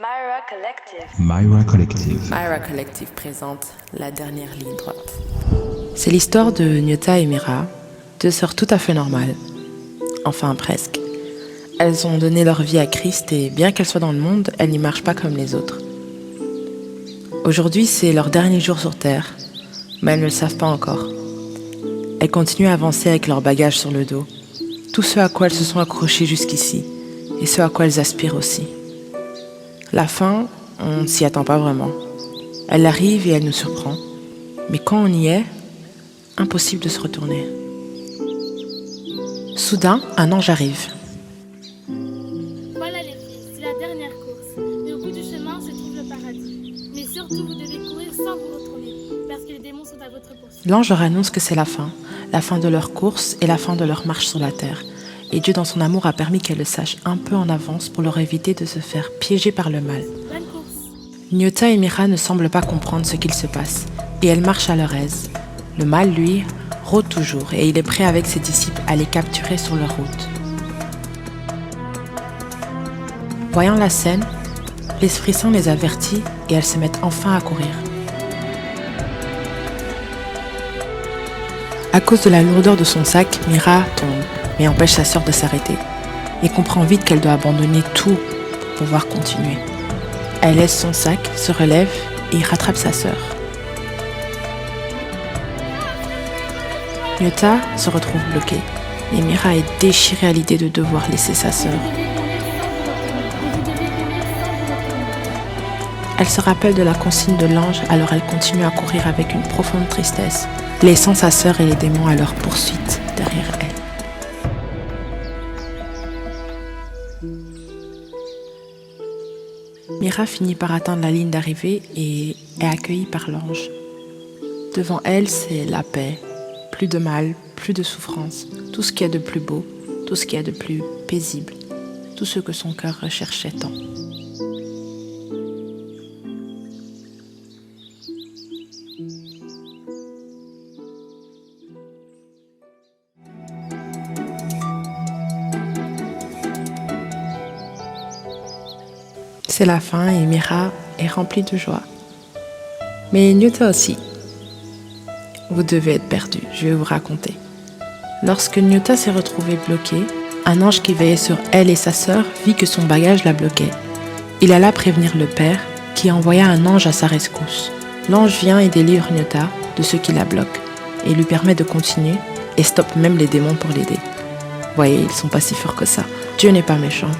Myra Collective. Myra Collective. Myra Collective présente la dernière ligne droite. C'est l'histoire de Nyota et Mira, deux sœurs tout à fait normales. Enfin, presque. Elles ont donné leur vie à Christ et bien qu'elles soient dans le monde, elles n'y marchent pas comme les autres. Aujourd'hui, c'est leur dernier jour sur Terre, mais elles ne le savent pas encore. Elles continuent à avancer avec leurs bagages sur le dos, tout ce à quoi elles se sont accrochées jusqu'ici, et ce à quoi elles aspirent aussi. La fin, on ne s'y attend pas vraiment. Elle arrive et elle nous surprend. Mais quand on y est, impossible de se retourner. Soudain, un ange arrive. Voilà les filles, c'est la dernière course. Mais au bout du chemin se trouve le paradis. Mais surtout, vous devez courir sans vous retourner, parce que les démons sont à votre poursuite. L'ange leur annonce que c'est la fin de leur course et la fin de leur marche sur la terre. Et Dieu, dans son amour, a permis qu'elles le sachent un peu en avance pour leur éviter de se faire piéger par le mal. Bonne course. Nyota et Mira ne semblent pas comprendre ce qu'il se passe, et elles marchent à leur aise. Le mal, lui, rôde toujours, et il est prêt avec ses disciples à les capturer sur leur route. Voyant la scène, l'Esprit Saint les avertit et elles se mettent enfin à courir. À cause de la lourdeur de son sac, Mira tombe, mais empêche sa sœur de s'arrêter, et comprend vite qu'elle doit abandonner tout pour pouvoir continuer. Elle laisse son sac, se relève et rattrape sa sœur. Nyota se retrouve bloquée, et Mira est déchirée à l'idée de devoir laisser sa sœur. Elle se rappelle de la consigne de l'ange, alors elle continue à courir avec une profonde tristesse, laissant sa sœur et les démons à leur poursuite derrière elle. Mira finit par atteindre la ligne d'arrivée et est accueillie par l'ange. Devant elle, c'est la paix, plus de mal, plus de souffrance, tout ce qu'il y a de plus beau, tout ce qu'il y a de plus paisible, tout ce que son cœur recherchait tant. C'est la fin et Mira est remplie de joie. Mais Nyota aussi. Vous devez être perdu, je vais vous raconter. Lorsque Nyota s'est retrouvée bloquée, un ange qui veillait sur elle et sa sœur vit que son bagage la bloquait. Il alla prévenir le père, qui envoya un ange à sa rescousse. L'ange vient et délivre Nyota de ce qui la bloque, et lui permet de continuer, et stoppe même les démons pour l'aider. Voyez, ils sont pas si forts que ça. Dieu n'est pas méchant.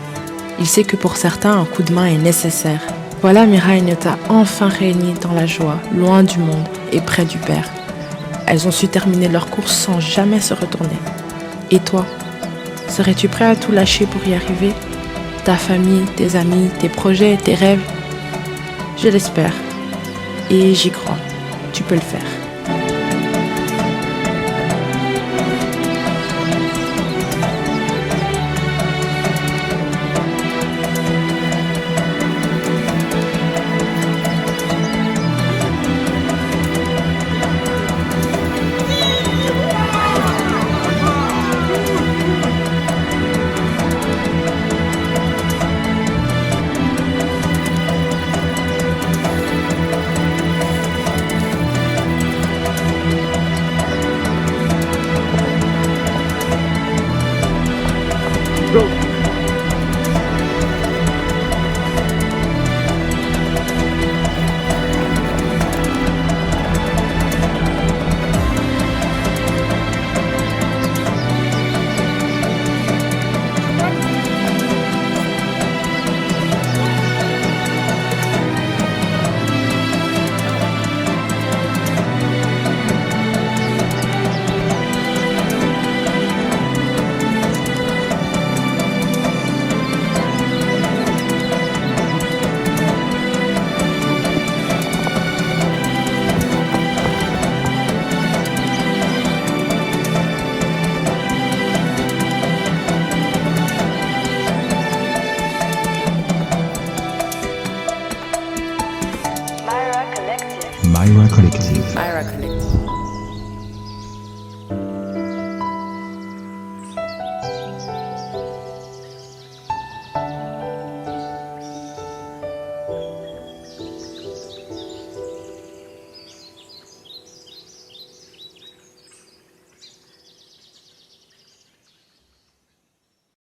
Il sait que pour certains, un coup de main est nécessaire. Voilà Mira et Nyota enfin réunies dans la joie, loin du monde et près du Père. Elles ont su terminer leur course sans jamais se retourner. Et toi, serais-tu prêt à tout lâcher pour y arriver? Ta famille, tes amis, tes projets, tes rêves? Je l'espère. Et j'y crois. Tu peux le faire. Myra Collective. Myra Collective. Myra Collective.